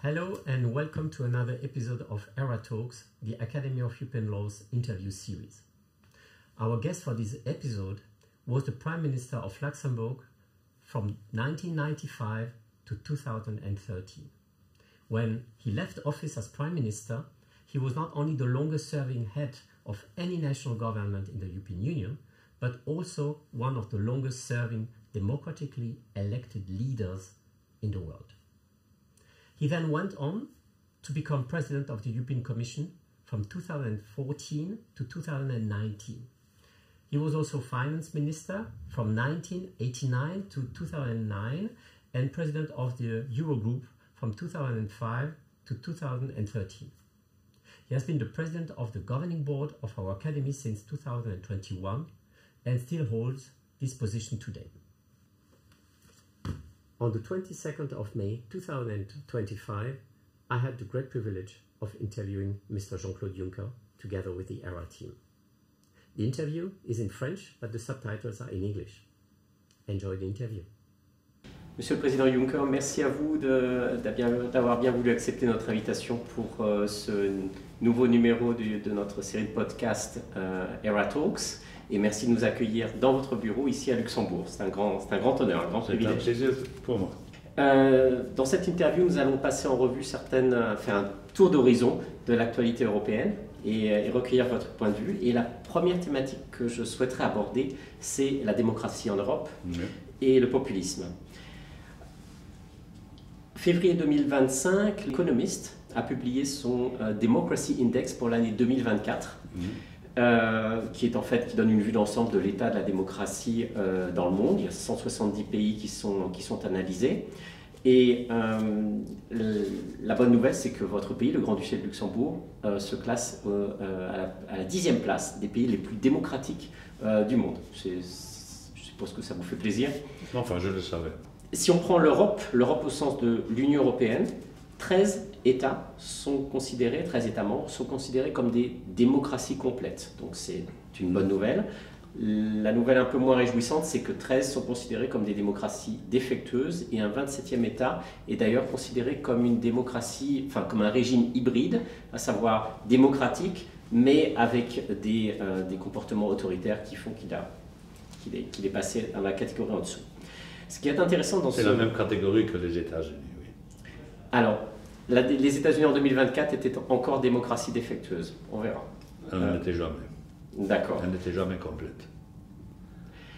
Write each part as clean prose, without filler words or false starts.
Hello and welcome to another episode of ERA Talks, the Academy of European Law's interview series. Our guest for this episode was the Prime Minister of Luxembourg from 1995 to 2013. When he left office as Prime Minister, he was not only the longest serving head of any national government in the European Union, but also one of the longest serving democratically elected leaders in the world. He then went on to become President of the European Commission from 2014 to 2019. He was also Finance Minister from 1989 to 2009 and President of the Eurogroup from 2005 to 2013. He has been the President of the Governing Board of our Academy since 2021 and still holds this position today. On the 22nd of May 2025, I had the great privilege of interviewing Mr. Jean-Claude Juncker together with the ERA team. The interview is in French, but the subtitles are in English. Enjoy the interview. Monsieur le Président Juncker, merci à vous d'avoir bien voulu accepter notre invitation pour ce nouveau numéro de notre série de podcasts ERA Talks. Et merci de nous accueillir dans votre bureau ici à Luxembourg. C'est un grand honneur, un grand privilège. C'est un plaisir pour moi. Dans cette interview, nous allons passer en revue faire un tour d'horizon de l'actualité européenne et recueillir votre point de vue. Et la première thématique que je souhaiterais aborder, c'est la démocratie en Europe et le populisme. Février 2025, l'Economist a publié son Democracy Index pour l'année 2024. Qui donne une vue d'ensemble de l'état de la démocratie dans le monde. Il y a 170 pays qui sont analysés. Et la bonne nouvelle, c'est que votre pays, le Grand-Duché de Luxembourg, se classe à la 10e place des pays les plus démocratiques du monde. Je suppose que ça vous fait plaisir. Enfin, je le savais. Si on prend l'Europe au sens de l'Union européenne, 13 États membres sont considérés comme des démocraties complètes. Donc c'est une bonne nouvelle. La nouvelle un peu moins réjouissante, c'est que 13 sont considérés comme des démocraties défectueuses et un 27e État est d'ailleurs considéré comme une démocratie, comme un régime hybride, à savoir démocratique, mais avec des comportements autoritaires qui font qu'il est passé dans la catégorie en dessous. Ce qui est intéressant dans C'est la même catégorie que les États-Unis, oui. Alors, les États-Unis en 2024 étaient encore démocratie défectueuse. On verra. Elle n'était jamais. D'accord. Elle n'était jamais complète.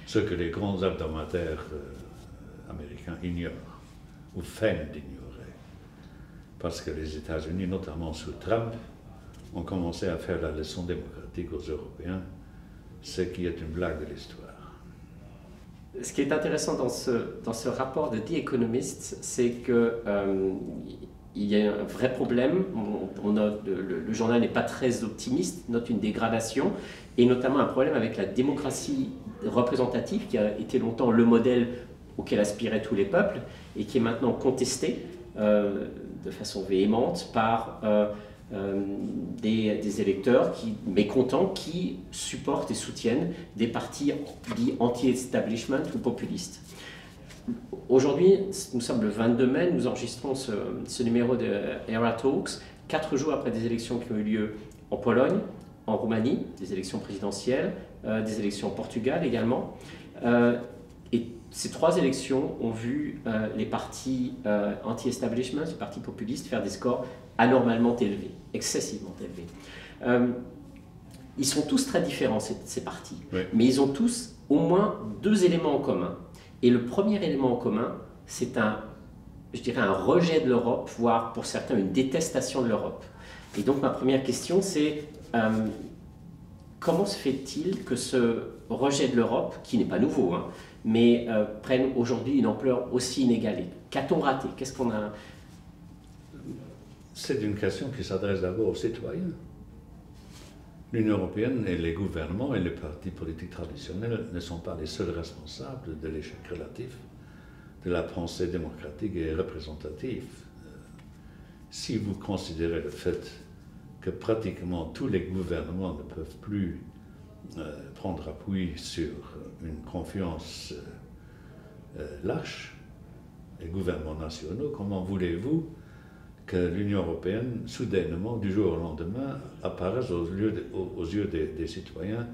Ce que les grands hebdomadaires américains ignorent, ou feignent d'ignorer. Parce que les États-Unis, notamment sous Trump, ont commencé à faire la leçon démocratique aux Européens, ce qui est une blague de l'histoire. Ce qui est intéressant dans ce rapport de The Economist, c'est que il y a un vrai problème. Le journal n'est pas très optimiste, note une dégradation, et notamment un problème avec la démocratie représentative, qui a été longtemps le modèle auquel aspiraient tous les peuples, et qui est maintenant contesté de façon véhémente par des électeurs mécontents qui supportent et soutiennent des partis dits anti-establishment ou populistes. Aujourd'hui, nous sommes le 22 mai, nous enregistrons ce numéro de ERA Talks, 4 jours après des élections qui ont eu lieu en Pologne, en Roumanie, des élections présidentielles, des élections au Portugal également. Et ces 3 élections ont vu les partis anti-establishment, les partis populistes, faire des scores anormalement élevés, excessivement élevés. Ils sont tous très différents, ces partis, oui. Mais ils ont tous au moins 2 éléments en commun. Et le premier élément en commun, c'est un rejet de l'Europe, voire pour certains une détestation de l'Europe. Et donc ma première question, c'est comment se fait-il que ce rejet de l'Europe, qui n'est pas nouveau, mais prenne aujourd'hui une ampleur aussi inégalée? Qu'a-t-on raté? Qu'est-ce qu'on a... C'est une question qui s'adresse d'abord aux citoyens. L'Union européenne et les gouvernements et les partis politiques traditionnels ne sont pas les seuls responsables de l'échec relatif de la pensée démocratique et représentative. Si vous considérez le fait que pratiquement tous les gouvernements ne peuvent plus prendre appui sur une confiance lâche, les gouvernements nationaux, comment voulez-vous que l'Union européenne, soudainement, du jour au lendemain, apparaisse aux yeux des citoyens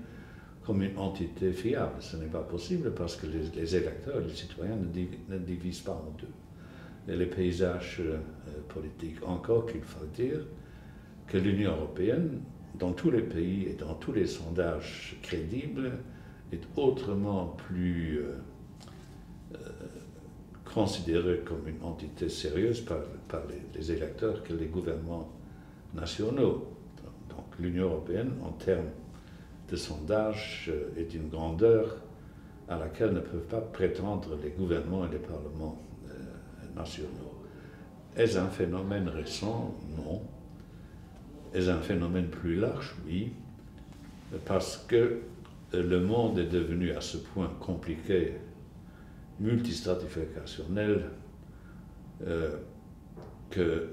comme une entité fiable. Ce n'est pas possible parce que les électeurs, les citoyens ne divisent pas en deux. Et les paysages politiques, encore qu'il faut dire que l'Union européenne, dans tous les pays et dans tous les sondages crédibles, est autrement plus considérée comme une entité sérieuse par les électeurs que les gouvernements nationaux. Donc l'Union européenne, en termes de sondage, est d'une grandeur à laquelle ne peuvent pas prétendre les gouvernements et les parlements nationaux. Est-ce un phénomène récent? Non. Est-ce un phénomène plus large? Oui. Parce que le monde est devenu à ce point compliqué, multistratificationnel, que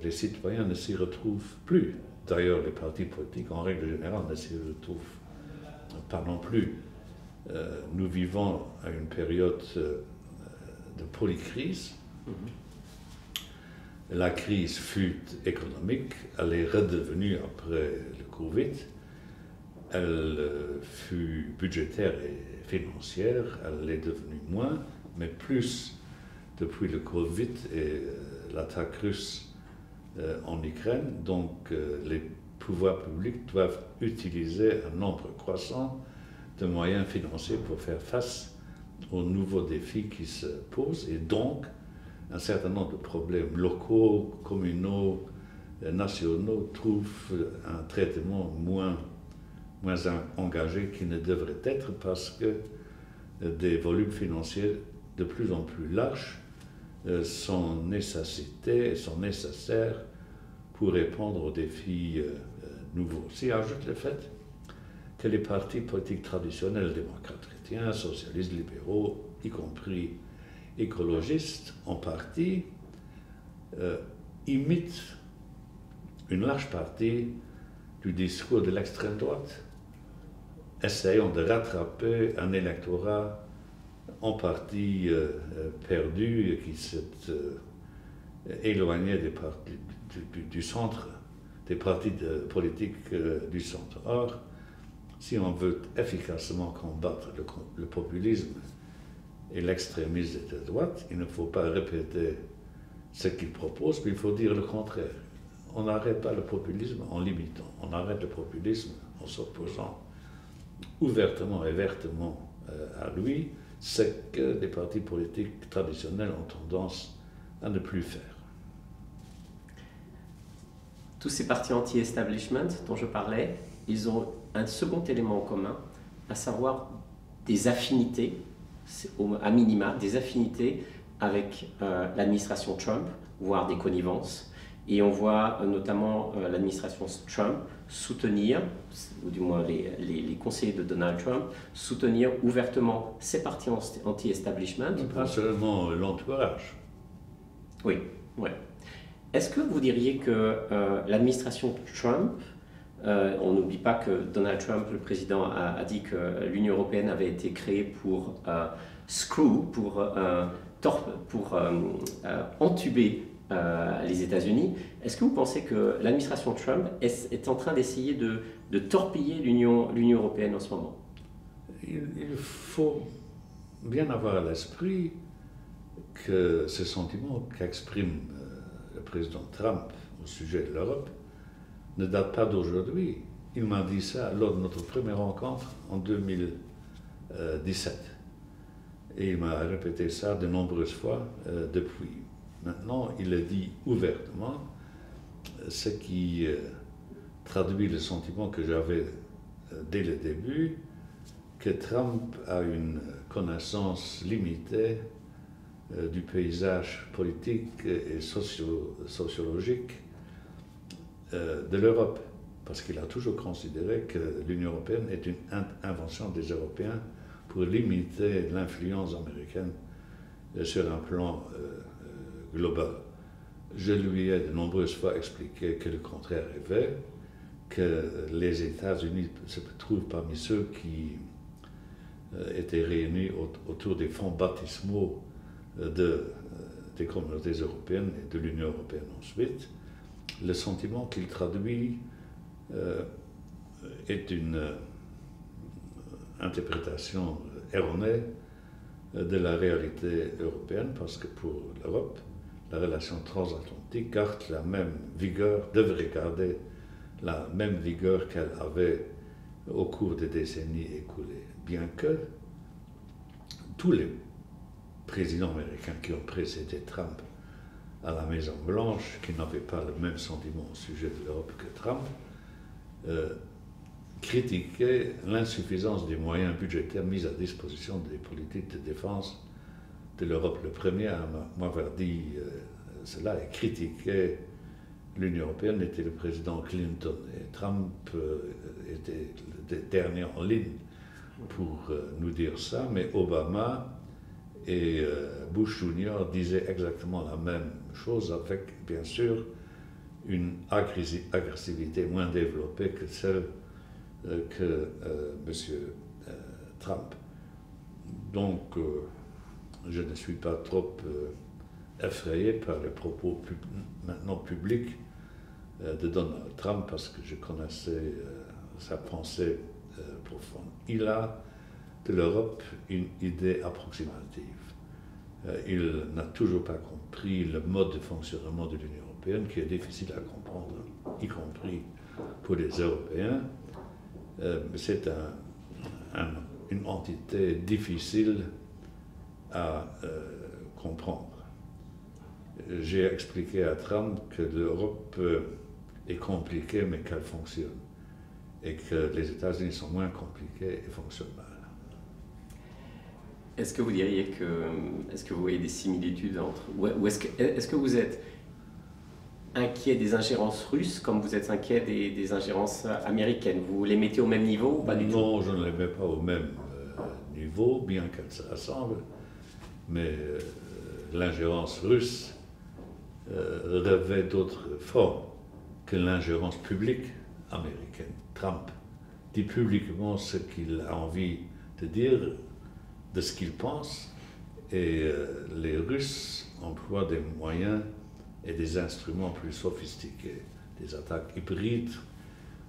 les citoyens ne s'y retrouvent plus. D'ailleurs, les partis politiques, en règle générale, ne s'y retrouvent pas non plus. Nous vivons à une période de polycrise. La crise fut économique, elle est redevenue après le Covid. Elle fut budgétaire et financière, elle est devenue moins, mais plus depuis le Covid et l'attaque russe en Ukraine. Donc les pouvoirs publics doivent utiliser un nombre croissant de moyens financiers pour faire face aux nouveaux défis qui se posent et donc un certain nombre de problèmes locaux, communaux, nationaux trouvent un traitement moins engagé qu'il ne devrait être parce que des volumes financiers de plus en plus larges sont nécessaires pour répondre aux défis nouveaux. S'y ajoute le fait que les partis politiques traditionnels, démocrates chrétiens, socialistes, libéraux, y compris écologistes en partie, imitent une large partie du discours de l'extrême droite, essayant de rattraper un électorat en partie perdu et qui s'est éloigné du centre, des partis politiques du centre. Or, si on veut efficacement combattre le populisme et l'extrémisme de droite, il ne faut pas répéter ce qu'ils proposent, mais il faut dire le contraire. On n'arrête pas le populisme en l'imitant, on arrête le populisme en s'opposant ouvertement et vertement à lui, ce que les partis politiques traditionnels ont tendance à ne plus faire. Tous ces partis anti-establishment dont je parlais, ils ont un second élément en commun, à savoir des affinités, à minima, des affinités avec l'administration Trump, voire des connivences. Et on voit notamment l'administration Trump soutenir, ou du moins les conseillers de Donald Trump, soutenir ouvertement ces partis anti-establishment. Pas seulement l'entourage. Oui, oui. Est-ce que vous diriez que l'administration Trump, on n'oublie pas que Donald Trump, le président, a dit que l'Union européenne avait été créée pour entuber les États-Unis. Est-ce que vous pensez que l'administration Trump est en train d'essayer de torpiller l'Union européenne en ce moment? Il faut bien avoir à l'esprit que ce sentiment qu'exprime le président Trump au sujet de l'Europe ne date pas d'aujourd'hui. Il m'a dit ça lors de notre première rencontre en 2017. Et il m'a répété ça de nombreuses fois depuis. Maintenant, il le dit ouvertement, ce qui traduit le sentiment que j'avais dès le début, que Trump a une connaissance limitée du paysage politique et sociologique de l'Europe, parce qu'il a toujours considéré que l'Union européenne est une invention des Européens pour limiter l'influence américaine sur un plan global. Je lui ai de nombreuses fois expliqué que le contraire est vrai, que les États-Unis se trouvent parmi ceux qui étaient réunis autour des fonds baptismaux de des communautés européennes et de l'Union européenne ensuite, le sentiment qu'il traduit est une interprétation erronée de la réalité européenne, parce que pour l'Europe, la relation transatlantique garde la même vigueur, devrait garder la même vigueur qu'elle avait au cours des décennies écoulées, bien que tous les présidents américains qui ont précédé Trump à la Maison-Blanche, qui n'avaient pas le même sentiment au sujet de l'Europe que Trump, critiquaient l'insuffisance des moyens budgétaires mis à disposition des politiques de défense de l'Europe. Le premier à m'avoir dit cela et critiqué l'Union européenne était le président Clinton. Et Trump était le dernier en ligne pour nous dire ça, mais Obama et Bush Jr. disaient exactement la même chose, avec bien sûr une agressivité moins développée que celle que M. Trump. Donc, je ne suis pas trop effrayé par les propos maintenant publics de Donald Trump, parce que je connaissais sa pensée profonde. Il a de l'Europe une idée approximative. Il n'a toujours pas compris le mode de fonctionnement de l'Union européenne, qui est difficile à comprendre, y compris pour les Européens. C'est une entité difficile à comprendre. J'ai expliqué à Trump que l'Europe est compliquée, mais qu'elle fonctionne, et que les États-Unis sont moins compliqués et fonctionnent mal. Est-ce que vous diriez que, est-ce que vous voyez des similitudes entre, ou est-ce que vous êtes inquiet des ingérences russes comme vous êtes inquiet des ingérences américaines? Vous les mettez au même niveau ou pas du tout? Non, je ne les mets pas au même niveau, bien qu'elles se rassemblent, mais l'ingérence russe revêt d'autres formes que l'ingérence publique américaine. Trump dit publiquement ce qu'il a envie de dire, de ce qu'il pense, et les Russes emploient des moyens et des instruments plus sophistiqués, des attaques hybrides,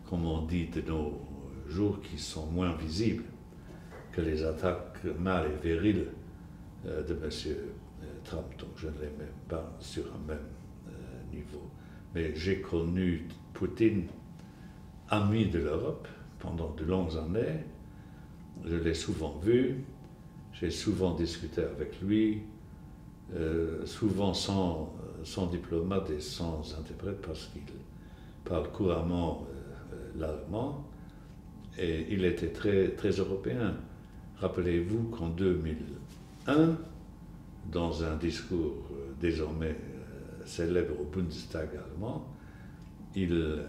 comme on dit de nos jours, qui sont moins visibles que les attaques mâles et viriles de M. Trump. Donc je ne les mets pas sur un même niveau. Mais j'ai connu Poutine ami de l'Europe pendant de longues années. Je l'ai souvent vu, j'ai souvent discuté avec lui, souvent sans diplomate et sans interprète, parce qu'il parle couramment l'allemand, et il était très, très européen. Rappelez-vous qu'en 2001, dans un discours désormais célèbre au Bundestag allemand, il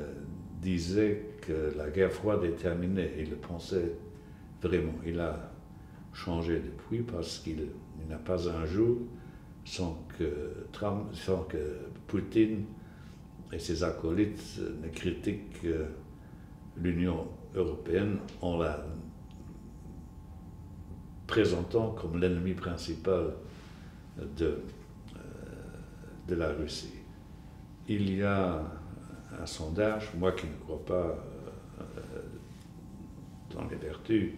disait que la guerre froide est terminée. Il le pensait vraiment. Il a changé depuis, parce qu'il n'y a pas un jour sans que Poutine et ses acolytes ne critiquent l'Union européenne en la présentant comme l'ennemi principal de la Russie. Il y a un sondage, moi qui ne crois pas dans les vertus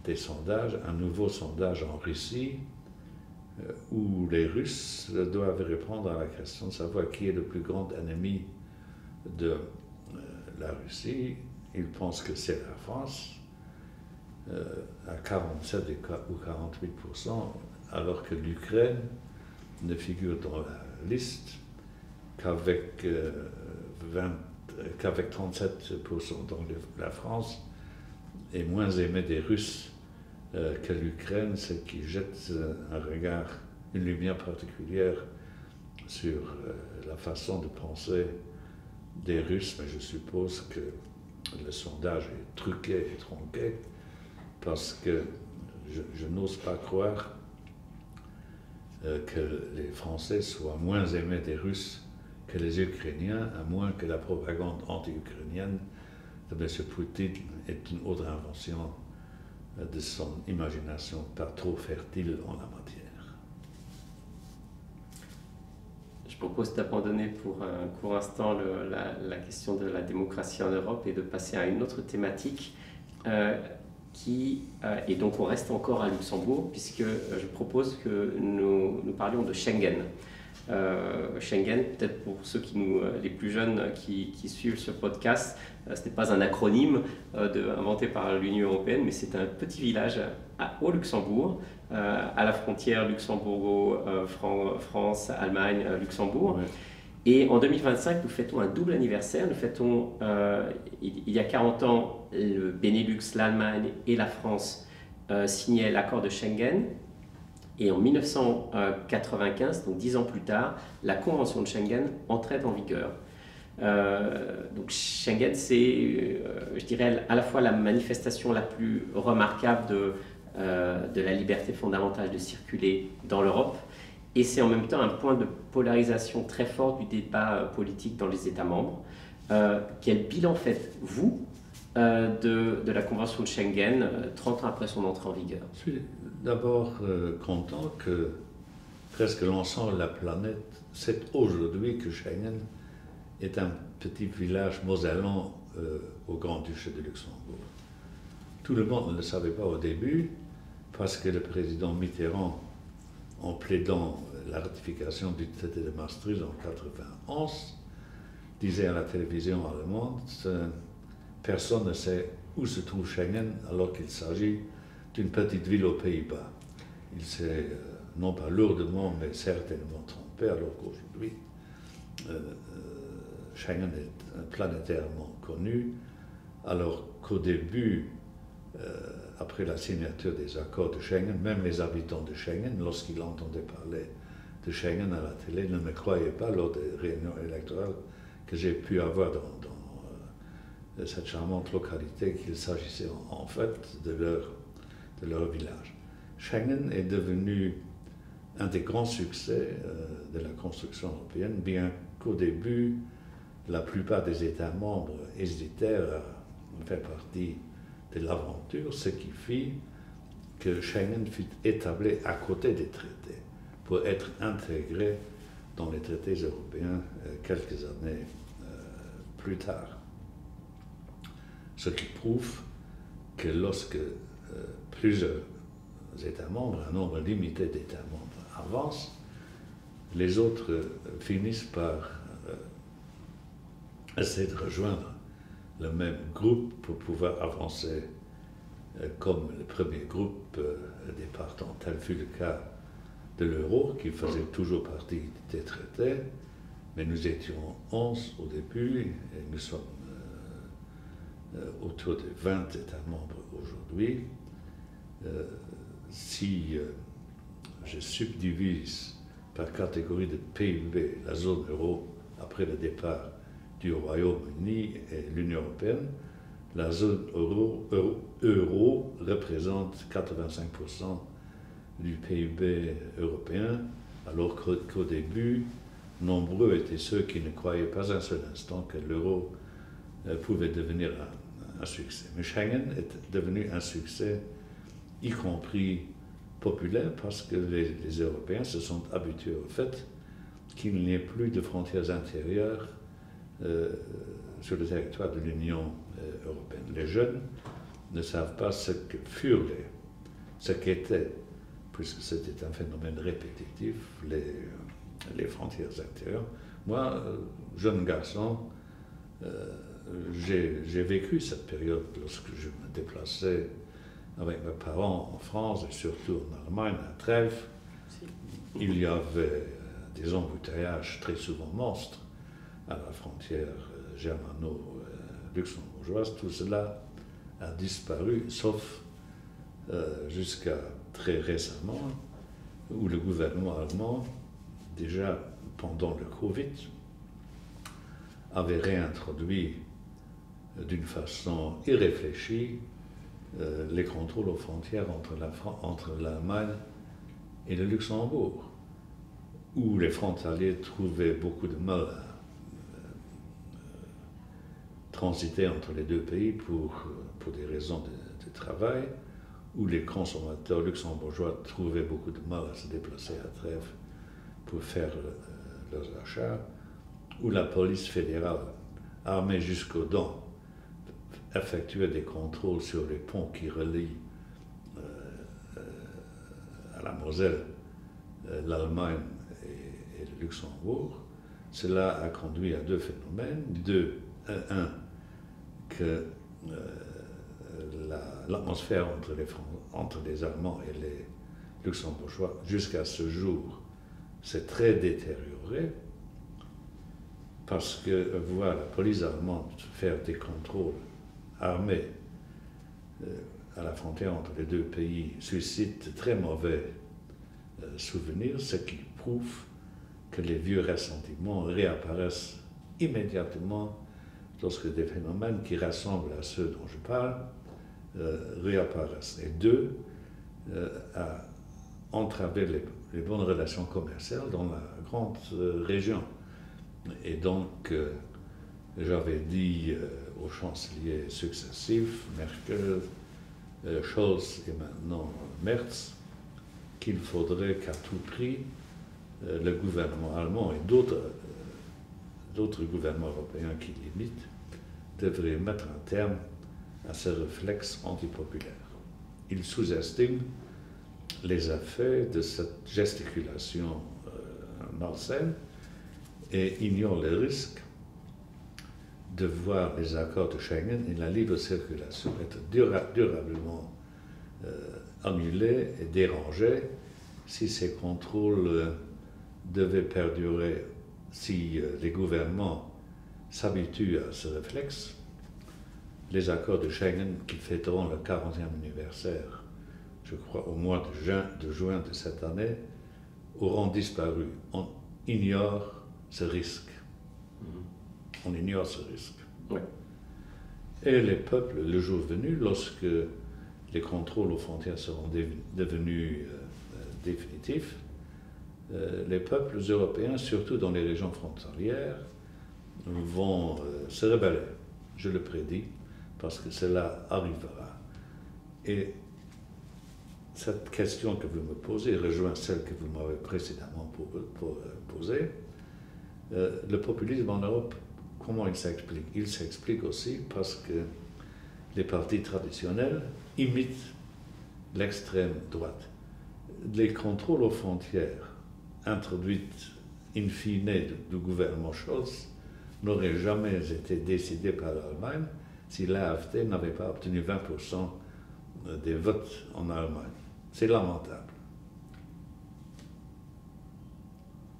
des sondages, un nouveau sondage en Russie, où les Russes doivent répondre à la question de savoir qui est le plus grand ennemi de la Russie. Ils pensent que c'est la France, à 47 ou 48%, alors que l'Ukraine ne figure dans la liste qu'avec 37%. Donc la France est moins aimée des Russes que l'Ukraine, ce qui jette un regard, une lumière particulière sur la façon de penser des Russes. Mais je suppose que le sondage est truqué et tronqué, parce que je n'ose pas croire que les Français soient moins aimés des Russes que les Ukrainiens, à moins que la propagande anti-ukrainienne de M. Poutine est une autre invention de son imagination pas trop fertile en la matière. Je propose d'abandonner pour un court instant la question de la démocratie en Europe et de passer à une autre thématique et donc on reste encore à Luxembourg puisque je propose que nous parlions de Schengen. Schengen, peut-être pour ceux les plus jeunes qui suivent ce podcast, ce n'est pas un acronyme inventé par l'Union européenne, mais c'est un petit village au Luxembourg, à la frontière Luxembourg-France, Allemagne, Luxembourg. Ouais. Et en 2025, nous fêtons un double anniversaire. Nous fêtons, il y a 40 ans, le Benelux, l'Allemagne et la France signaient l'accord de Schengen. Et en 1995, donc 10 ans plus tard, la Convention de Schengen entrait en vigueur. Donc Schengen, c'est, je dirais, à la fois la manifestation la plus remarquable de la liberté fondamentale de circuler dans l'Europe, et c'est en même temps un point de polarisation très fort du débat politique dans les États membres. Quel bilan faites-vous de la Convention de Schengen 30 ans après son entrée en vigueur? Je suis d'abord content que presque l'ensemble de la planète sait aujourd'hui que Schengen est un petit village mosellan au Grand-Duché de Luxembourg. Tout le monde ne le savait pas au début, parce que le président Mitterrand, en plaidant la ratification du traité de Maastricht en 1991, disait à la télévision allemande « Personne ne sait où se trouve Schengen alors qu'il s'agit d'une petite ville aux Pays-Bas. » Il s'est non pas lourdement, mais certainement trompé, alors qu'aujourd'hui, Schengen est planétairement connu, alors qu'au début, après la signature des accords de Schengen, même les habitants de Schengen, lorsqu'ils entendaient parler de Schengen à la télé, ne me croyaient pas lors des réunions électorales que j'ai pu avoir dans cette charmante localité, qu'il s'agissait en fait de leur village. Schengen est devenu un des grands succès de la construction européenne, bien qu'au début, la plupart des États membres hésitèrent à faire partie de l'aventure, ce qui fit que Schengen fut établi à côté des traités pour être intégré dans les traités européens quelques années plus tard. Ce qui prouve que lorsque plusieurs États membres, un nombre limité d'États membres avancent, les autres finissent par essayer de rejoindre le même groupe pour pouvoir avancer comme le premier groupe des partants. Tel fut le cas de l'euro, qui faisait toujours partie des traités, mais nous étions 11 au début et nous sommes autour de 20 États membres aujourd'hui. Si je subdivise par catégorie de PIB la zone euro après le départ du Royaume-Uni et l'Union européenne, la zone euro représente 85% du PIB européen, alors qu'au début, nombreux étaient ceux qui ne croyaient pas un seul instant que l'euro pouvait devenir un succès. Mais Schengen est devenu un succès, y compris populaire, parce que les Européens se sont habitués au fait qu'il n'y ait plus de frontières intérieures sur le territoire de l'Union européenne. Les jeunes ne savent pas ce qu'étaient, puisque c'était un phénomène répétitif, les frontières intérieures. Moi, jeune garçon, j'ai vécu cette période lorsque je me déplaçais avec mes parents en France et surtout en Allemagne, à Trèves. Il y avait des embouteillages très souvent monstres à la frontière germano-luxembourgeoise. Tout cela a disparu, sauf jusqu'à très récemment, où le gouvernement allemand, déjà pendant le Covid, avait réintroduit d'une façon irréfléchie les contrôles aux frontières entre l'Allemagne et le Luxembourg, où les frontaliers trouvaient beaucoup de mal à transiter entre les deux pays pour des raisons de travail, où les consommateurs luxembourgeois trouvaient beaucoup de mal à se déplacer à Trèves pour faire leurs achats, où la police fédérale, armée jusqu'aux dents, effectuait des contrôles sur les ponts qui relient à la Moselle l'Allemagne et le Luxembourg. Cela a conduit à deux phénomènes. Un, que l'atmosphère entre les Allemands et les Luxembourgeois, jusqu'à ce jour, s'est très détériorée, parce que voir la police allemande faire des contrôles armés à la frontière entre les deux pays suscite de très mauvais souvenirs, ce qui prouve que les vieux ressentiments réapparaissent immédiatement lorsque des phénomènes qui ressemblent à ceux dont je parle réapparaissent. Et deux, à entraver les bonnes relations commerciales dans la grande région. Et donc, j'avais dit aux chanceliers successifs, Merkel, Scholz et maintenant Merz, qu'il faudrait qu'à tout prix le gouvernement allemand et d'autres gouvernements européens qui l'imitent devraient mettre un terme à ce réflexe antipopulaire. Ils sous-estiment les effets de cette gesticulation malsaine et ignorent le risque de voir les accords de Schengen et la libre circulation être durablement annulés et dérangés si ces contrôles devaient perdurer, si les gouvernements s'habituent à ce réflexe. Les accords de Schengen qui fêteront le 40e anniversaire, je crois au mois de juin de cette année, auront disparu. On ignore ce risque. On ignore ce risque. Ouais. Et les peuples, le jour venu, lorsque les contrôles aux frontières seront devenus définitifs, les peuples européens, surtout dans les régions frontalières, vont se rebeller. Je le prédis, parce que cela arrivera. Et cette question que vous me posez rejoint celle que vous m'avez précédemment posée. Le populisme en Europe, comment il s'explique? Il s'explique aussi parce que les partis traditionnels imitent l'extrême droite. Les contrôles aux frontières introduits in fine du gouvernement Scholz n'auraient jamais été décidés par l'Allemagne si l'AfD n'avait pas obtenu 20% des votes en Allemagne. C'est lamentable.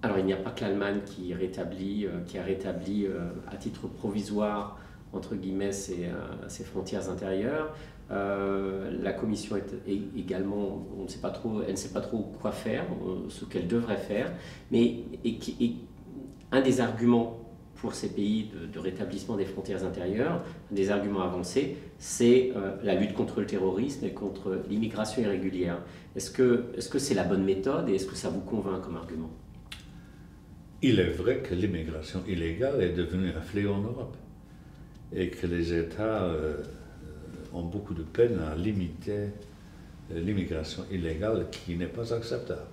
Alors, il n'y a pas que l'Allemagne qui a rétabli à titre provisoire, entre guillemets, ses frontières intérieures. La Commission est également, elle ne sait pas trop quoi faire, ce qu'elle devrait faire, mais un des arguments pour ces pays de rétablissement des frontières intérieures, un des arguments avancés, c'est la lutte contre le terrorisme et contre l'immigration irrégulière. Est-ce que c'est la bonne méthode et est-ce que ça vous convainc comme argument? Il est vrai que l'immigration illégale est devenue un fléau en Europe et que les États ont beaucoup de peine à limiter l'immigration illégale qui n'est pas acceptable.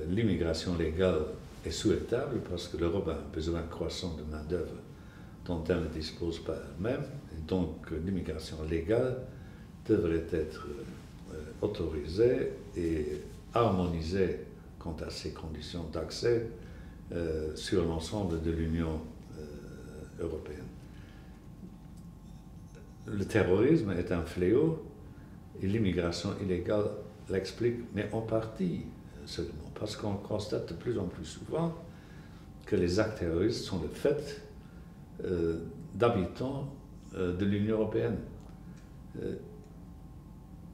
L'immigration légale est souhaitable parce que l'Europe a un besoin croissant de main-d'œuvre dont elle ne dispose pas elle-même. Et donc l'immigration légale devrait être autorisée et harmonisée quant à ses conditions d'accès sur l'ensemble de l'Union européenne. Le terrorisme est un fléau et l'immigration illégale l'explique, mais en partie seulement, parce qu'on constate de plus en plus souvent que les actes terroristes sont le fait d'habitants de l'Union européenne.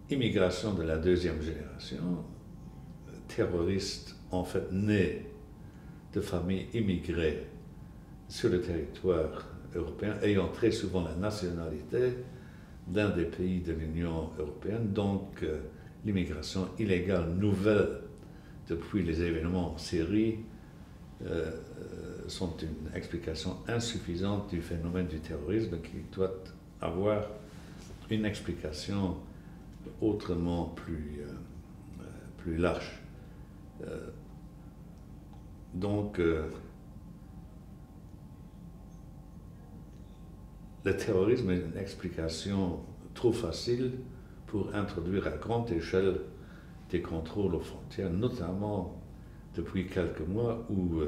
Immigration de la deuxième génération, terroristes en fait nés de familles immigrées sur le territoire européen, ayant très souvent la nationalité d'un des pays de l'Union européenne. Donc l'immigration illégale nouvelle depuis les événements en Syrie sont une explication insuffisante du phénomène du terrorisme qui doit avoir une explication autrement plus large. Donc, le terrorisme est une explication trop facile pour introduire à grande échelle des contrôles aux frontières, notamment depuis quelques mois où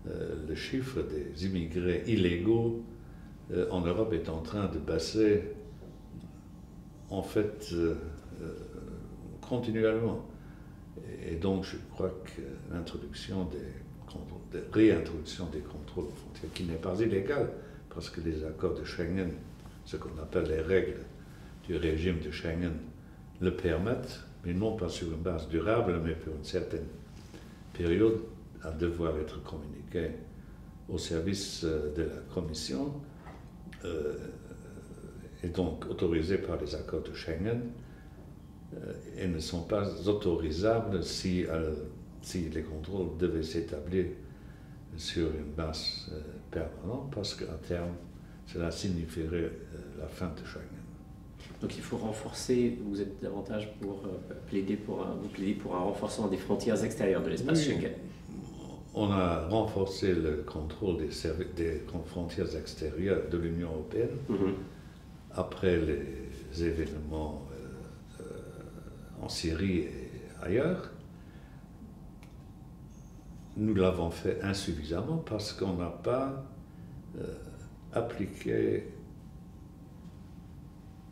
le chiffre des immigrés illégaux en Europe est en train de baisser, en fait, continuellement. Et donc, je crois que l'introduction de réintroduction des contrôles aux frontières, qui n'est pas illégale, parce que les accords de Schengen, ce qu'on appelle les règles du régime de Schengen, le permettent, mais non pas sur une base durable, mais pour une certaine période, à devoir être communiqué au service de la Commission, et donc autorisés par les accords de Schengen, et ne sont pas autorisables si les contrôles devaient s'établir sur une base permanente, parce qu'à terme, cela signifierait la fin de Schengen. Donc il faut renforcer, vous êtes davantage pour plaider pour un renforcement des frontières extérieures de l'espace Schengen. On a renforcé le contrôle des frontières extérieures de l'Union européenne après les événements en Syrie et ailleurs. Nous l'avons fait insuffisamment parce qu'on n'a pas appliqué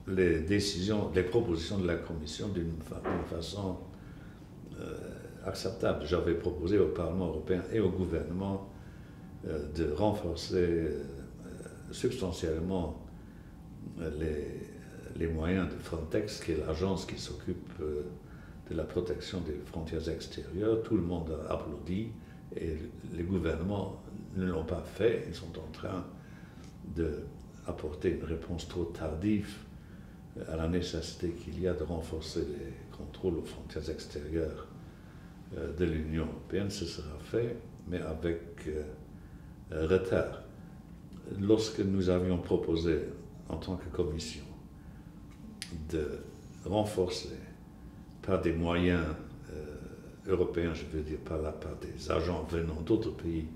les propositions de la Commission d'une façon acceptable. J'avais proposé au Parlement européen et au gouvernement de renforcer substantiellement les moyens de Frontex, qui est l'agence qui s'occupe de la protection des frontières extérieures. Tout le monde a applaudi et les gouvernements ne l'ont pas fait. Ils sont en train d'apporter une réponse trop tardive à la nécessité qu'il y a de renforcer les contrôles aux frontières extérieures de l'Union européenne. Ce sera fait, mais avec retard. Lorsque nous avions proposé, en tant que Commission, de renforcer par des moyens européens, je veux dire par des agents venant d'autres pays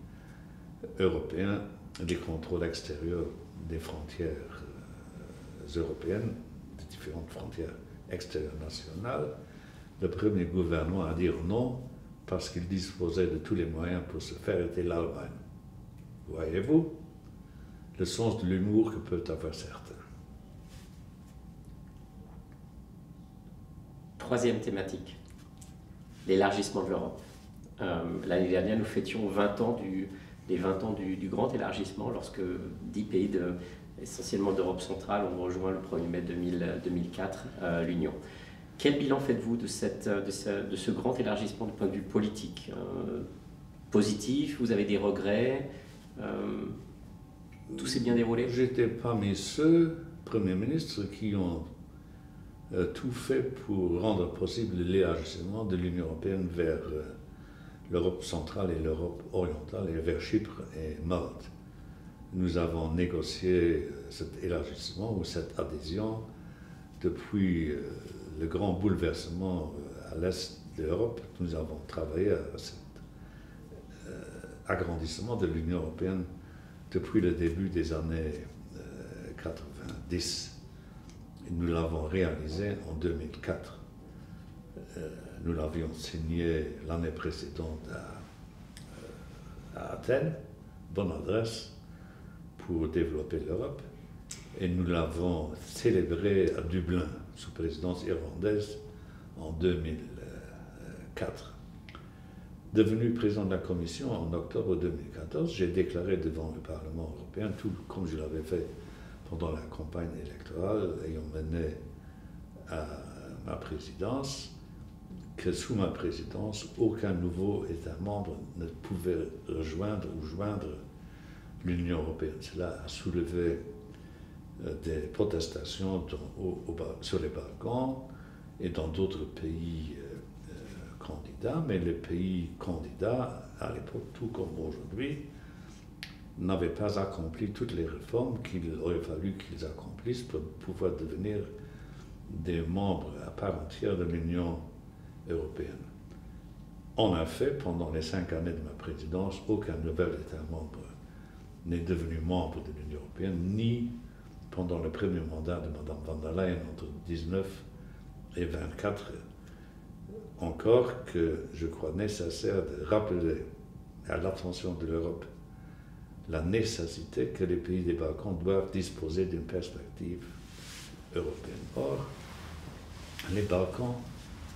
européens, des contrôles extérieurs des frontières européennes, des différentes frontières extérieures nationales, le premier gouvernement à dire non, parce qu'il disposait de tous les moyens pour se faire, était l'Allemagne. Voyez-vous le sens de l'humour que peuvent avoir certains. Troisième thématique, l'élargissement de l'Europe. L'année dernière, nous fêtions les 20 ans du grand élargissement, lorsque 10 pays essentiellement d'Europe centrale ont rejoint le 1er mai 2004 l'Union. Quel bilan faites-vous de ce grand élargissement du point de vue politique? Positif? Vous avez des regrets? Tout s'est bien déroulé? J'étais parmi ceux premiers ministres qui ont tout fait pour rendre possible l'élargissement de l'Union européenne vers l'Europe centrale et l'Europe orientale, et vers Chypre et Malte. Nous avons négocié cet élargissement ou cette adhésion depuis le grand bouleversement à l'est de l'Europe. Nous avons travaillé à cet agrandissement de l'Union européenne depuis le début des années 90. Et nous l'avons réalisé en 2004. Nous l'avions signé l'année précédente à Athènes, bonne adresse pour développer l'Europe. Et nous l'avons célébré à Dublin, sous présidence irlandaise, en 2004. Devenu président de la Commission en octobre 2014, j'ai déclaré devant le Parlement européen, tout comme je l'avais fait pendant la campagne électorale ayant mené à ma présidence, que sous ma présidence, aucun nouveau État membre ne pouvait rejoindre ou joindre l'Union européenne. Cela a soulevé des protestations sur les Balkans et dans d'autres pays candidats, mais les pays candidats, à l'époque, tout comme aujourd'hui, n'avaient pas accompli toutes les réformes qu'il aurait fallu qu'ils accomplissent pour pouvoir devenir des membres à part entière de l'Union européenne. En effet, pendant les 5 années de ma présidence, aucun nouvel État membre n'est devenu membre de l'Union européenne, ni pendant le premier mandat de Mme von der Leyen entre 19 et 24. Encore que je crois nécessaire de rappeler à l'attention de l'Europe la nécessité que les pays des Balkans doivent disposer d'une perspective européenne. Or, les Balkans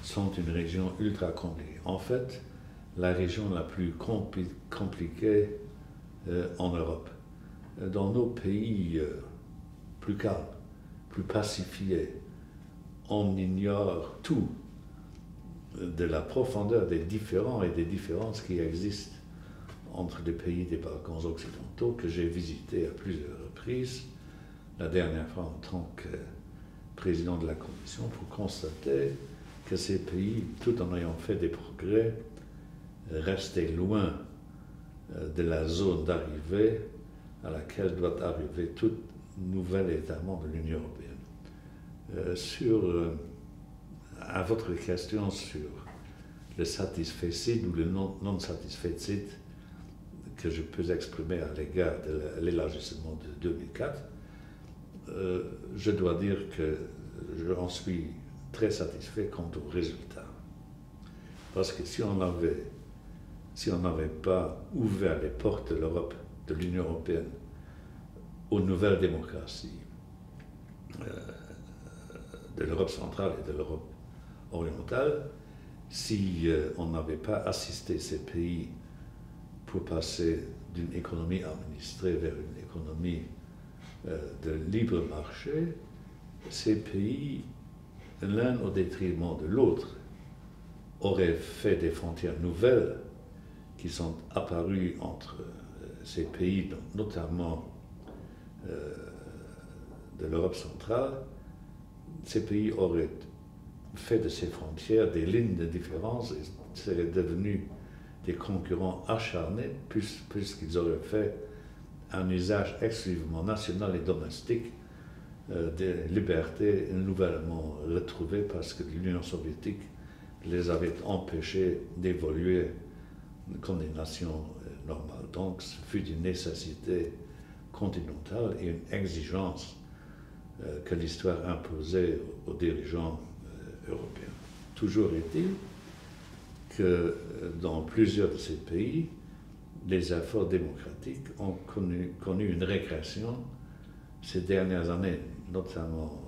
sont une région ultra compliquée. En fait, la région la plus compliquée en Europe. Dans nos pays plus calmes, plus pacifiés, on ignore tout de la profondeur des différends et des différences qui existent entre les pays des Balkans occidentaux que j'ai visités à plusieurs reprises, la dernière fois en tant que président de la Commission, pour constater que ces pays, tout en ayant fait des progrès, restaient loin de la zone d'arrivée à laquelle doit arriver tout nouvel État membre de l'Union européenne. À votre question sur le satisfecit ou le non-satisfecit que je peux exprimer à l'égard de l'élargissement de 2004, je dois dire que j'en suis très satisfait quant aux résultats. Parce que si on n'avait pas ouvert les portes de l'Europe, de l'Union européenne, aux nouvelles démocraties de l'Europe centrale et de l'Europe orientale, si on n'avait pas assisté ces pays pour passer d'une économie administrée vers une économie de libre marché, ces pays, l'un au détriment de l'autre, auraient fait des frontières nouvelles qui sont apparues entre ces pays, notamment de l'Europe centrale. Ces pays auraient fait de ces frontières des lignes de différence et seraient devenus des concurrents acharnés puisqu'ils auraient fait un usage exclusivement national et domestique des libertés nouvellement retrouvées parce que l'Union soviétique les avait empêchés d'évoluer comme des nations normales. Donc, ce fut une nécessité continentale et une exigence que l'histoire imposait aux dirigeants européens. Toujours est-il que dans plusieurs de ces pays, les efforts démocratiques ont connu une régression ces dernières années, notamment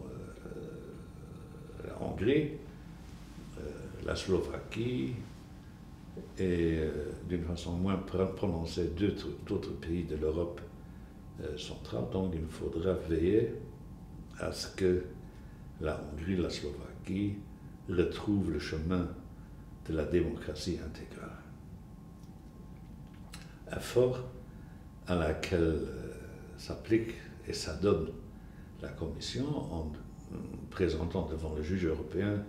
la Hongrie, la Slovaquie et d'une façon moins prononcée d'autres pays de l'Europe centrale. Donc il faudra veiller à ce que la Hongrie, la Slovaquie retrouvent le chemin de la démocratie intégrale. Effort à laquelle s'applique et s'adonne la Commission en présentant devant le juge européen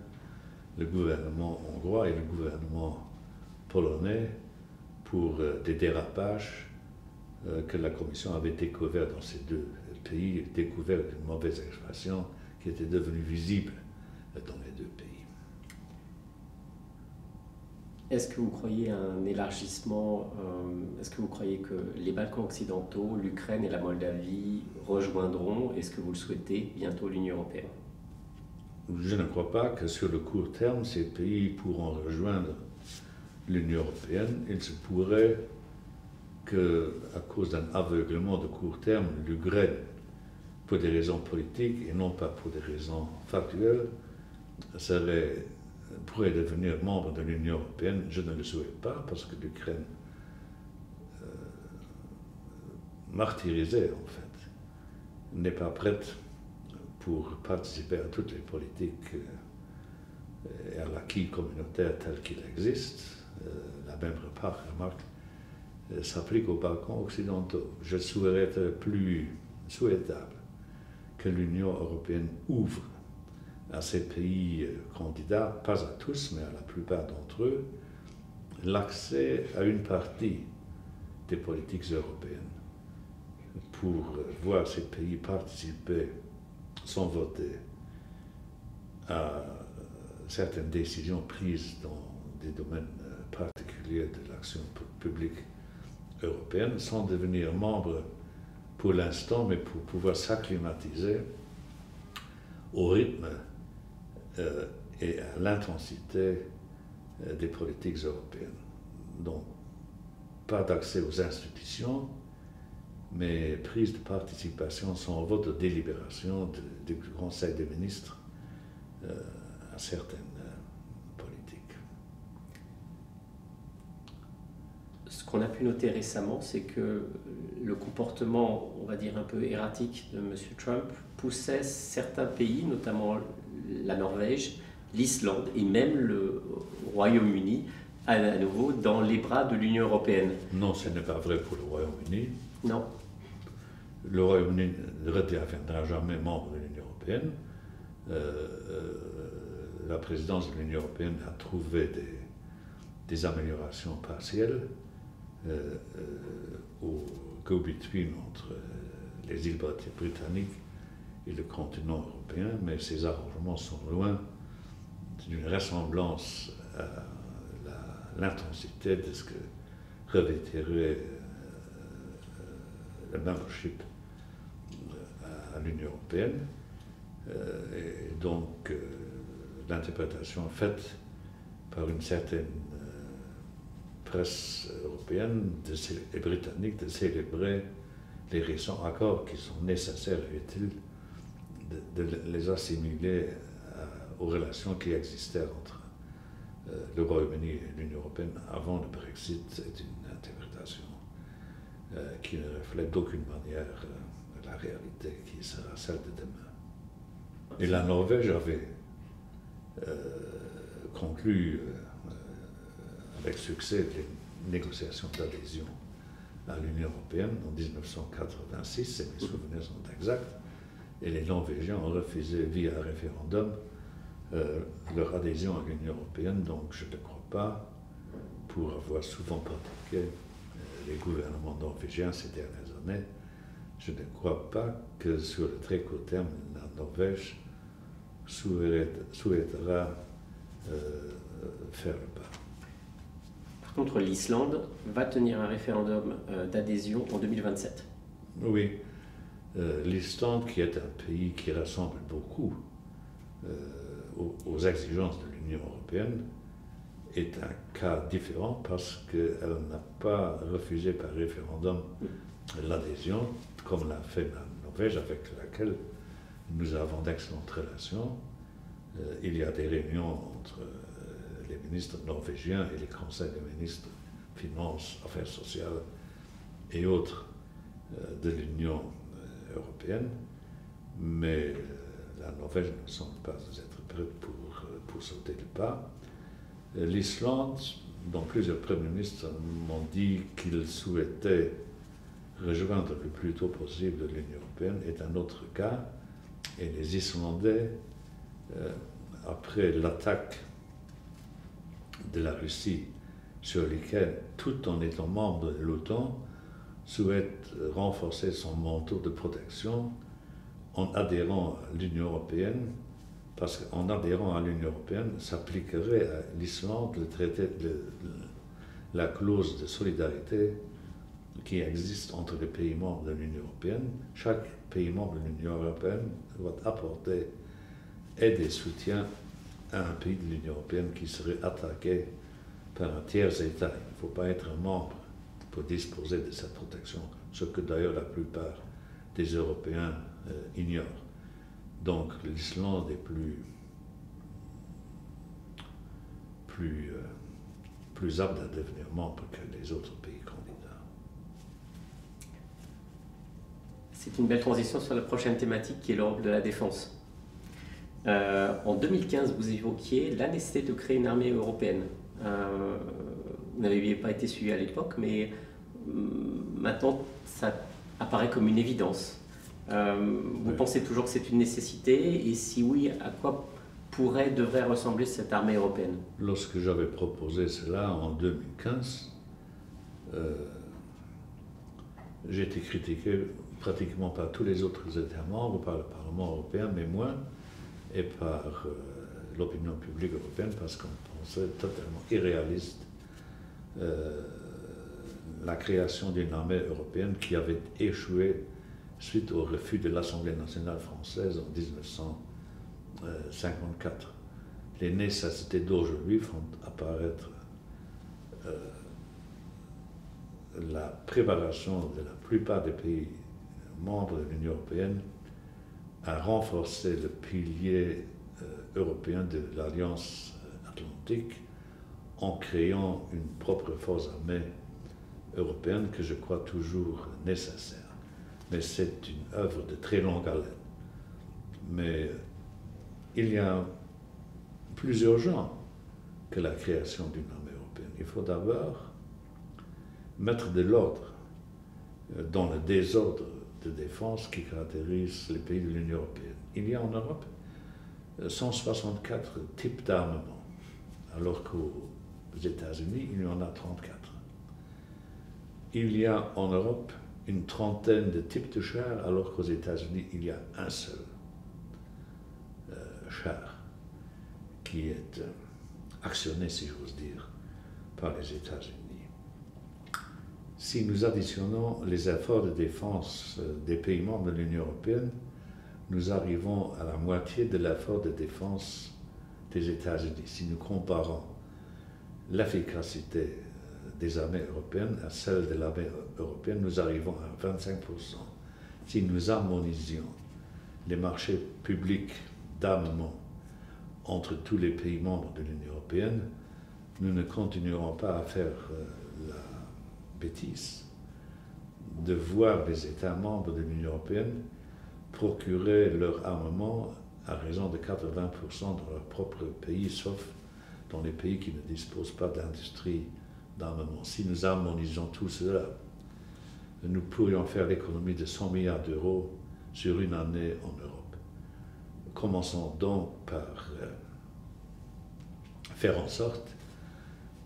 le gouvernement hongrois et le gouvernement polonais pour des dérapages que la Commission avait découverts dans ces deux pays, découvert une mauvaise expression qui était devenue visible dans les deux pays. Est-ce que vous croyez à un élargissement, est-ce que vous croyez que les Balkans occidentaux, l'Ukraine et la Moldavie rejoindront, est-ce que vous le souhaitez, bientôt l'Union européenne? Je ne crois pas que sur le court terme, ces pays pourront rejoindre l'Union européenne. Il se pourrait qu'à cause d'un aveuglement de court terme, l'Ukraine, pour des raisons politiques et non pas pour des raisons factuelles, pourrait devenir membre de l'Union européenne. Je ne le souhaite pas parce que l'Ukraine, martyrisée en fait, n'est pas prête pour participer à toutes les politiques et à l'acquis communautaire tel qu'il existe. La même remarque s'applique aux Balkans occidentaux. Je souhaiterais plus souhaitable que l'Union européenne ouvre à ces pays candidats, pas à tous, mais à la plupart d'entre eux, l'accès à une partie des politiques européennes pour voir ces pays participer sans voter à certaines décisions prises dans des domaines particulier de l'action publique européenne, sans devenir membre pour l'instant, mais pour pouvoir s'acclimatiser au rythme et à l'intensité des politiques européennes. Donc, pas d'accès aux institutions, mais prise de participation sans vote de délibération du Conseil des ministres à certaines politiques. Ce qu'on a pu noter récemment, c'est que le comportement, on va dire un peu erratique de M. Trump, poussait certains pays, notamment la Norvège, l'Islande et même le Royaume-Uni, à nouveau dans les bras de l'Union européenne. Non, ce n'est pas vrai pour le Royaume-Uni. Non. Le Royaume-Uni ne redeviendra jamais membre de l'Union européenne. La présidence de l'Union européenne a trouvé des améliorations partielles au go-between entre les îles britanniques et le continent européen, mais ces arrangements sont loin d'une ressemblance à l'intensité de ce que revêtirait le membership à l'Union européenne. Et donc, l'interprétation faite par une certaine presse européenne et britannique de célébrer les récents accords qui sont nécessaires et utiles, de les assimiler aux relations qui existaient entre le Royaume-Uni et l'Union européenne avant le Brexit, est une interprétation qui ne reflète d'aucune manière la réalité qui sera celle de demain. Et la Norvège avait conclu avec succès les négociations d'adhésion à l'Union européenne en 1986, si mes souvenirs sont exacts, et les Norvégiens ont refusé via référendum leur adhésion à l'Union européenne, donc je ne crois pas, pour avoir souvent pratiqué les gouvernements norvégiens ces dernières années, je ne crois pas que sur le très court terme, la Norvège souhaitera faire le pas. Par contre, l'Islande va tenir un référendum d'adhésion en 2027. Oui, l'Islande, qui est un pays qui rassemble beaucoup aux exigences de l'Union européenne, est un cas différent parce qu'elle n'a pas refusé par référendum l'adhésion, comme l'a fait la Norvège, avec laquelle nous avons d'excellentes relations. Il y a des réunions entre les ministres norvégiens et les conseils des ministres Finances, Affaires sociales et autres de l'Union européenne, mais la Norvège ne semble pas être prête pour sauter le pas. L'Islande, dont plusieurs premiers ministres m'ont dit qu'ils souhaitaient rejoindre le plus tôt possible l'Union européenne, est un autre cas. Et les Islandais, après l'attaque de la Russie, sur lesquels, tout en étant membre de l'OTAN, souhaitent renforcer son manteau de protection en adhérant à l'Union européenne, parce qu'en adhérant à l'Union européenne, s'appliquerait à l'Islande la clause de solidarité qui existe entre les pays membres de l'Union européenne. Chaque pays membre de l'Union européenne doit apporter aide et soutien à un pays de l'Union européenne qui serait attaqué par un tiers État. Il ne faut pas être un membre pour disposer de cette protection, ce que d'ailleurs la plupart des Européens ignorent. Donc l'Islande est plus apte à devenir membre que les autres pays candidats. C'est une belle transition sur la prochaine thématique qui est l'Europe de la défense. En 2015, vous évoquiez la nécessité de créer une armée européenne. Vous n'avez pas été suivi à l'époque, mais maintenant ça apparaît comme une évidence. Vous pensez toujours que c'est une nécessité, et si oui, à quoi devrait ressembler cette armée européenne? Lorsque j'avais proposé cela en 2015, j'ai été critiqué pratiquement par tous les autres États membres, par le Parlement européen, mais moins, et par l'opinion publique européenne, parce qu'on pensait totalement irréaliste la création d'une armée européenne qui avait échoué suite au refus de l'Assemblée nationale française en 1954. Les nécessités d'aujourd'hui font apparaître la préparation de la plupart des pays membres de l'Union européenne à renforcer le pilier européen de l'Alliance atlantique en créant une propre force armée européenne que je crois toujours nécessaire. Mais c'est une œuvre de très longue haleine. Mais il y a plus urgent que la création d'une armée européenne. Il faut d'abord mettre de l'ordre dans le désordre de défense qui caractérise les pays de l'Union européenne. Il y a en Europe 164 types d'armements, alors qu'aux États-Unis, il y en a 34. Il y a en Europe une trentaine de types de chars, alors qu'aux États-Unis, il y a un seul char qui est actionné, si j'ose dire, par les États-Unis. Si nous additionnons les efforts de défense des pays membres de l'Union européenne, nous arrivons à la moitié de l'effort de défense des États-Unis. Si nous comparons l'efficacité des armées européennes à celle de l'armée européenne, nous arrivons à 25%. Si nous harmonisions les marchés publics d'armement entre tous les pays membres de l'Union européenne, nous ne continuerons pas à faire la bêtise de voir les États membres de l'Union européenne procurer leur armement à raison de 80% dans leur propre pays, sauf dans les pays qui ne disposent pas d'industrie d'armement. Si nous harmonisons tout cela, nous pourrions faire l'économie de 100 milliards d'euros sur une année en Europe. Commençons donc par faire en sorte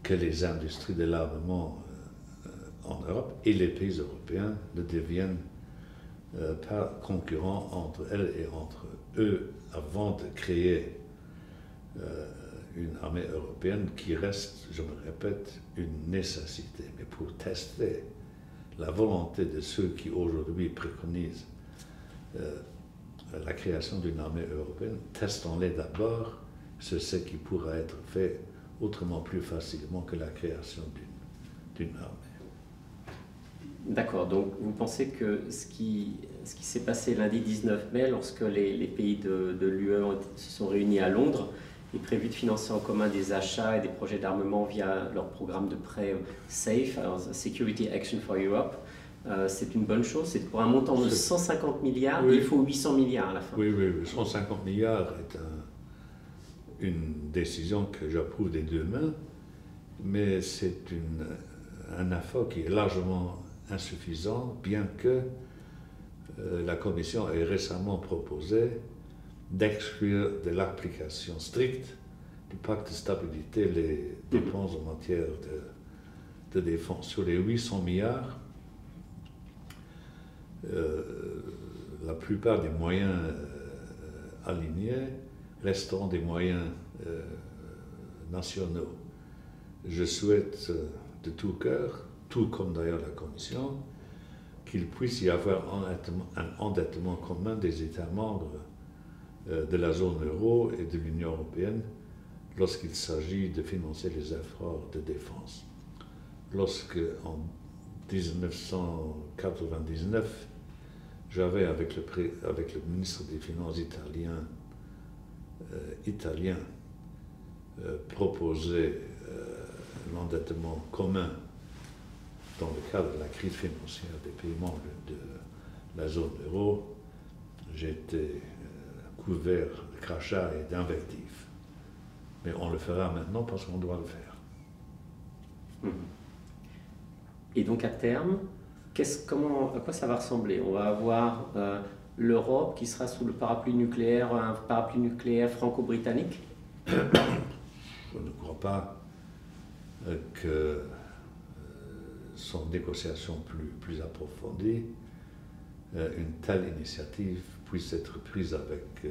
que les industries de l'armement en Europe et les pays européens ne deviennent pas concurrents entre elles et entre eux avant de créer une armée européenne qui reste, je me répète, une nécessité. Mais pour tester la volonté de ceux qui aujourd'hui préconisent la création d'une armée européenne, testons-les d'abord sur ce qui pourra être fait autrement plus facilement que la création d'une armée. D'accord, donc vous pensez que ce qui s'est passé lundi 19 mai, lorsque les pays de l'UE se sont réunis à Londres, est prévu de financer en commun des achats et des projets d'armement via leur programme de prêt SAFE, alors Security Action for Europe. C'est une bonne chose, c'est pour un montant de 150 milliards, oui. Il faut 800 milliards à la fin. Oui, 150 milliards est une décision que j'approuve des deux mains, mais c'est un effort qui est largement insuffisant, bien que la Commission ait récemment proposé d'exclure de l'application stricte du pacte de stabilité les dépenses en matière de défense. Sur les 800 milliards, la plupart des moyens alignés resteront des moyens nationaux. Je souhaite de tout cœur, tout comme d'ailleurs la Commission, qu'il puisse y avoir un endettement commun des États membres de la zone euro et de l'Union européenne lorsqu'il s'agit de financer les efforts de défense. Lorsque, en 1999, j'avais, avec le ministre des Finances italien proposé l'endettement commun dans le cadre de la crise financière des pays membres de la zone euro, j'étais couvert de crachats et d'invectives. Mais on le fera maintenant parce qu'on doit le faire. Et donc à terme, à quoi ça va ressembler? On va avoir l'Europe qui sera sous le parapluie nucléaire, un parapluie nucléaire franco-britannique? Je ne crois pas que sans négociation plus approfondie, une telle initiative puisse être prise avec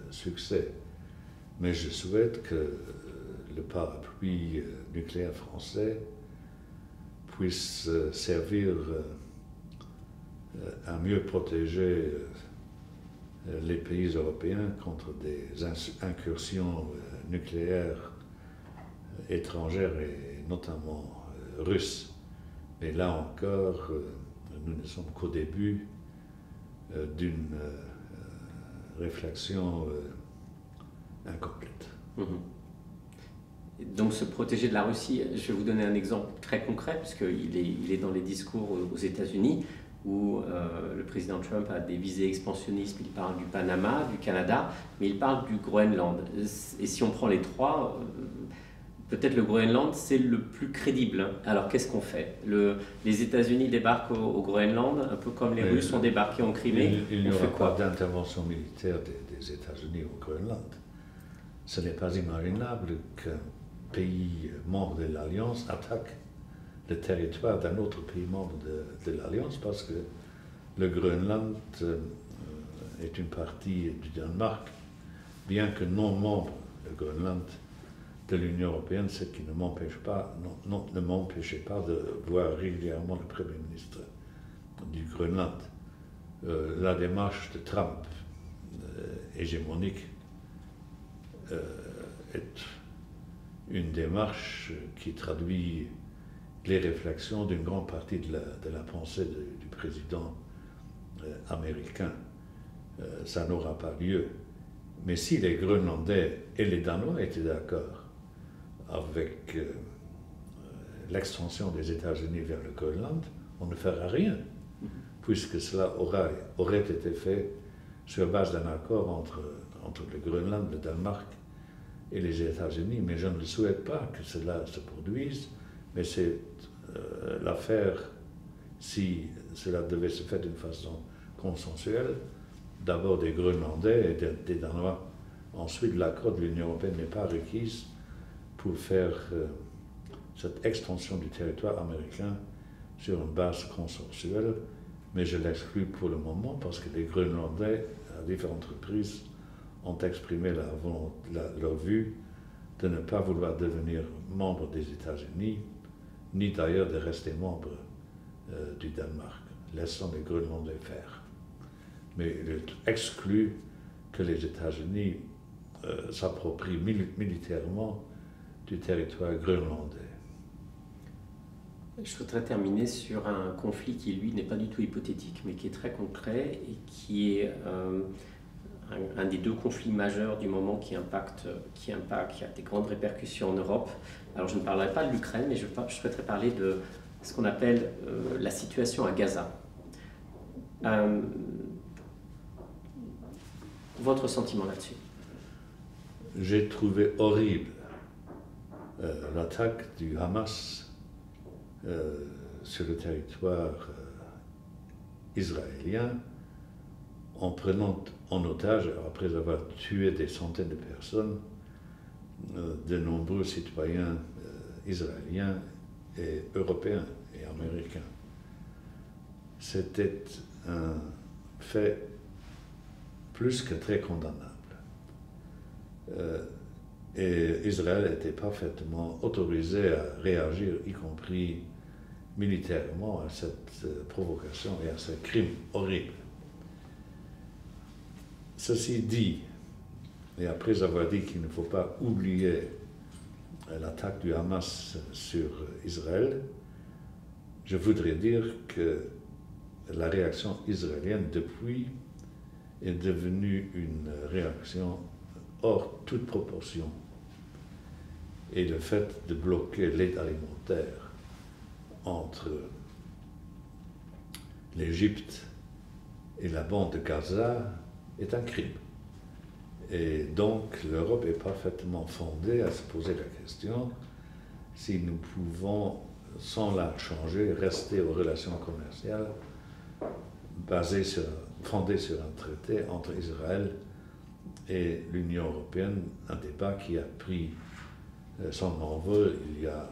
succès. Mais je souhaite que le parapluie nucléaire français puisse servir à mieux protéger les pays européens contre des incursions nucléaires étrangères et notamment russes. Mais là encore, nous ne sommes qu'au début d'une réflexion incomplète. Donc se protéger de la Russie, je vais vous donner un exemple très concret, puisqu'il est dans les discours aux États-Unis, où le président Trump a des visées expansionnistes, il parle du Panama, du Canada, mais il parle du Groenland. Et si on prend les trois, peut-être le Groenland, c'est le plus crédible. Alors qu'est-ce qu'on fait? Les États-Unis débarquent au Groenland, un peu comme les Russes ont débarqué en Crimée. Il n'y aura pas d'intervention militaire des États-Unis au Groenland. Ce n'est pas imaginable qu'un pays membre de l'Alliance attaque le territoire d'un autre pays membre de l'Alliance, parce que le Groenland est une partie du Danemark, bien que non membre, le Groenland, de l'Union européenne, ce qui ne m'empêchait pas de voir régulièrement le Premier ministre du Groenland. La démarche de Trump, hégémonique, est une démarche qui traduit les réflexions d'une grande partie de la pensée du président américain. Ça n'aura pas lieu. Mais si les Groenlandais et les Danois étaient d'accord avec l'extension des États-Unis vers le Groenland, on ne fera rien, puisque cela aurait été fait sur base d'un accord entre le Groenland, le Danemark et les États-Unis. Mais je ne souhaite pas que cela se produise, mais c'est l'affaire, si cela devait se faire d'une façon consensuelle, d'abord des Groenlandais et des Danois. Ensuite, l'accord de l'Union européenne n'est pas requis pour faire cette extension du territoire américain sur une base consensuelle, mais je l'exclus pour le moment parce que les Groenlandais, à différentes reprises, ont exprimé leur vue de ne pas vouloir devenir membre des États-Unis, ni d'ailleurs de rester membre du Danemark, laissant les Groenlandais faire. Mais il est exclu que les États-Unis s'approprient militairement du territoire groenlandais. Je voudrais terminer sur un conflit qui, lui, n'est pas du tout hypothétique, mais qui est très concret et qui est un des deux conflits majeurs du moment qui a des grandes répercussions en Europe. Alors, je ne parlerai pas de l'Ukraine, mais je souhaiterais parler de ce qu'on appelle la situation à Gaza. Votre sentiment là-dessus? J'ai trouvé horrible l'attaque du Hamas sur le territoire israélien en prenant en otage, après avoir tué des centaines de personnes, de nombreux citoyens israéliens et européens et américains. C'était un fait plus que très condamnable. Et Israël était parfaitement autorisé à réagir, y compris militairement, à cette provocation et à ce crime horrible. Ceci dit, et après avoir dit qu'il ne faut pas oublier l'attaque du Hamas sur Israël, je voudrais dire que la réaction israélienne depuis est devenue une réaction hors toute proportion. Et le fait de bloquer l'aide alimentaire entre l'Égypte et la bande de Gaza est un crime. Et donc l'Europe est parfaitement fondée à se poser la question si nous pouvons, sans la changer, rester aux relations commerciales fondées sur un traité entre Israël et l'Union européenne, un débat qui a pris son envol il y a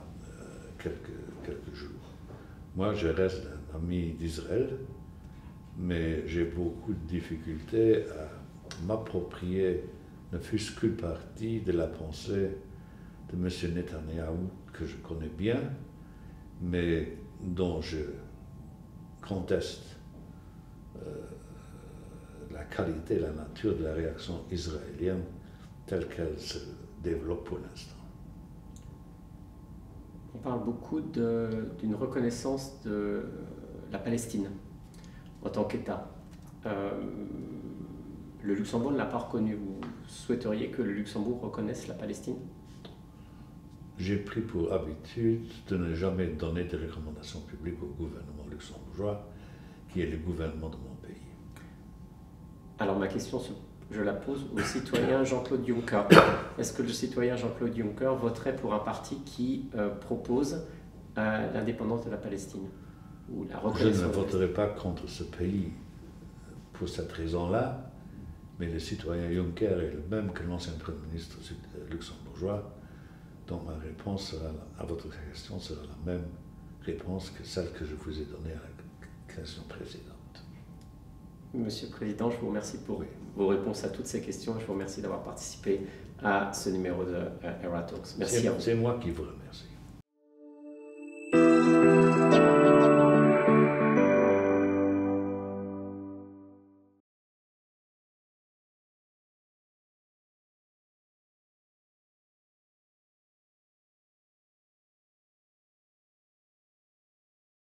quelques jours. Moi, je reste un ami d'Israël, mais j'ai beaucoup de difficultés à m'approprier ne fût-ce qu'une partie de la pensée de M. Netanyahou, que je connais bien, mais dont je conteste la qualité et la nature de la réaction israélienne telle qu'elle se développe pour l'instant. On parle beaucoup d'une reconnaissance de la Palestine en tant qu'État. Le Luxembourg ne l'a pas reconnu. Vous souhaiteriez que le Luxembourg reconnaisse la Palestine? J'ai pris pour habitude de ne jamais donner de recommandations publiques au gouvernement luxembourgeois, qui est le gouvernement de mon pays. Alors ma question, je la pose au citoyen Jean-Claude Juncker. Est-ce que le citoyen Jean-Claude Juncker voterait pour un parti qui propose l'indépendance de la Palestine ou la reconnaissance? Je ne voterai pas contre ce pays pour cette raison-là, mais le citoyen Juncker est le même que l'ancien Premier ministre luxembourgeois. Donc ma réponse à votre question sera la même réponse que celle que je vous ai donnée à la question précédente. Monsieur le Président, je vous remercie pour vos réponses à toutes ces questions. Je vous remercie d'avoir participé à ce numéro de Era Talks. Merci à vous. C'est moi qui vous remercie.